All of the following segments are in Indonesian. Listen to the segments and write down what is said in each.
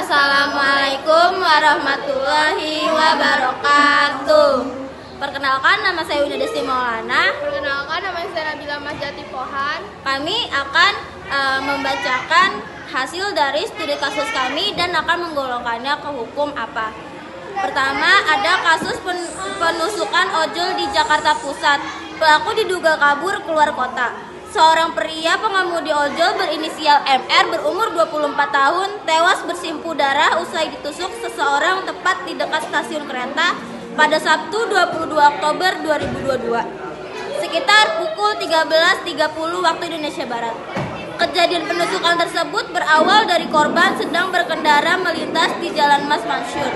Assalamualaikum warahmatullahi wabarakatuh. Perkenalkan, nama saya Wina Desti Maulana. Perkenalkan, nama saya Nabila Mahjati Pohan. Kami akan membacakan hasil dari studi kasus kami dan akan menggolongkannya ke hukum apa. Pertama, ada kasus penusukan ojol di Jakarta Pusat. Pelaku diduga kabur keluar kota. Seorang pria pengemudi ojol berinisial MR berumur 24 tahun tewas bersimpuh darah usai ditusuk seseorang tepat di dekat stasiun kereta pada Sabtu 22 Oktober 2022 sekitar pukul 13.30 waktu Indonesia Barat. Kejadian penusukan tersebut berawal dari korban sedang berkendara melintas di Jalan Mas Mansur.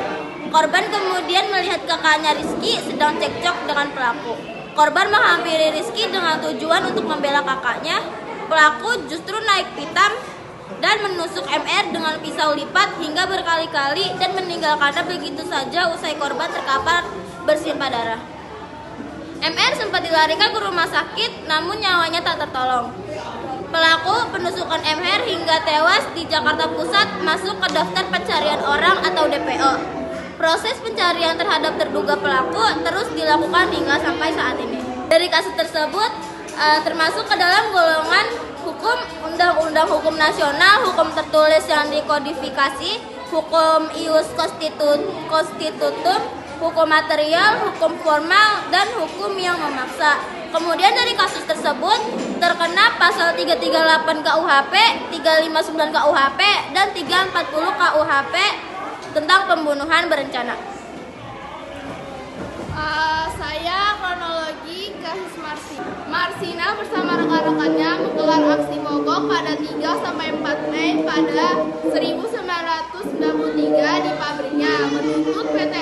Korban kemudian melihat kakaknya Rizky sedang cekcok dengan pelaku. Korban menghampiri Rizky dengan tujuan untuk membela kakaknya. Pelaku justru naik pitam dan menusuk MR dengan pisau lipat hingga berkali-kali dan meninggalkannya begitu saja usai korban terkapar bersimpah darah. MR sempat dilarikan ke rumah sakit namun nyawanya tak tertolong. Pelaku penusukan MR hingga tewas di Jakarta Pusat masuk ke daftar pencarian orang atau DPO. Proses pencarian terhadap terduga pelaku terus dilakukan hingga sampai saat ini. Dari kasus tersebut termasuk ke dalam golongan hukum Undang-Undang Hukum Nasional, hukum tertulis yang dikodifikasi, hukum ius constitutum, hukum material, hukum formal, dan hukum yang memaksa. Kemudian dari kasus tersebut terkena pasal 338 KUHP, 359 KUHP, dan 340 KUHP tentang pembunuhan berencana. Saya kronologi kasus Marsina bersama rekan-rekannya menggelar aksi mogok pada 3-4 Mei pada 1993 di pabriknya, menuntut PT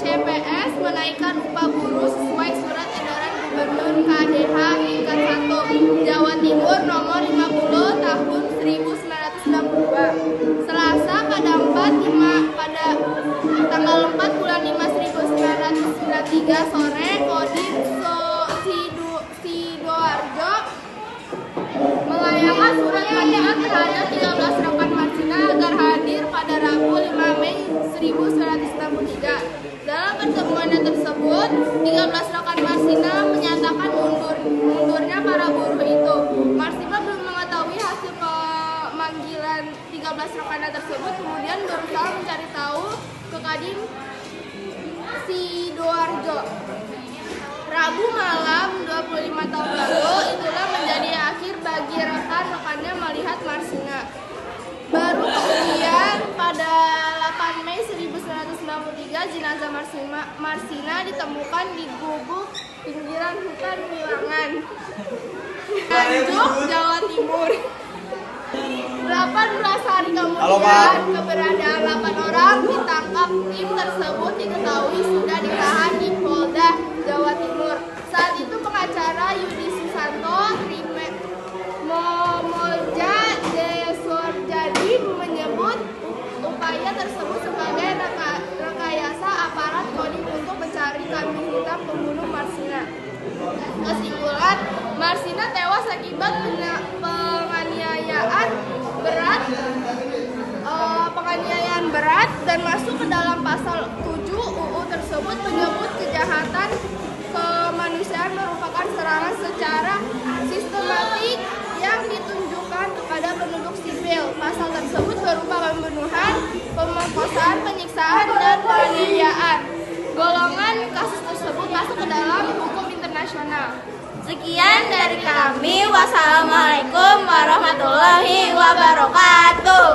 CPS menaikkan upah buruh sesuai surat edaran Gubernur KDH tingkat 1 Jawa Timur nomor 50 tahun 1992. Selasa pada tanggal 4 bulan 5 1993 sore, Kodim Sidoarjo melayangkan surat panggilan terhadap 13 rekan Marsina agar hadir pada Rabu 5 Mei 1993. Dalam pertemuannya tersebut, 13 rekan Marsina menyatakan mundurnya para buruh itu. Marsina belum mengetahui hasil pemanggilan 13 rekannya tersebut, kemudian berusaha mencari tahu ke Kodim Sidoarjo. Rabu malam 25 tahun lalu, itulah menjadi akhir bagi rekan-rekannya melihat Marsina. Baru kemudian pada 8 Mei 1993 jenazah Marsina ditemukan di gubuk pinggiran hutan Wilangan, Nganjuk, Jawa Timur. 18 hari kemudian, keberadaan 8 orang ditangkap tim tersebut diketahui sudah ditahan di Polda Jawa Timur. Saat itu pengacara Yudi Susanto Momolja Desorjadi menyebut upaya tersebut sebagai rekayasa aparat Kodim untuk mencari kambing hitam pembunuh Marsina. Kesimpulan, Marsina tewas akibat penganiayaan berat dan masuk ke dalam pasal 7 UU tersebut menyebut kejahatan kemanusiaan merupakan serangan secara sistematik yang ditunjukkan kepada penduduk sipil. Pasal tersebut berupa pembunuhan, pemerkosaan, penyiksaan, dan penganiayaan. Golongan kasus tersebut masuk ke dalam hukum internasional. Sekian dari kami. Wassalamualaikum warahmatullahi wabarakatuh.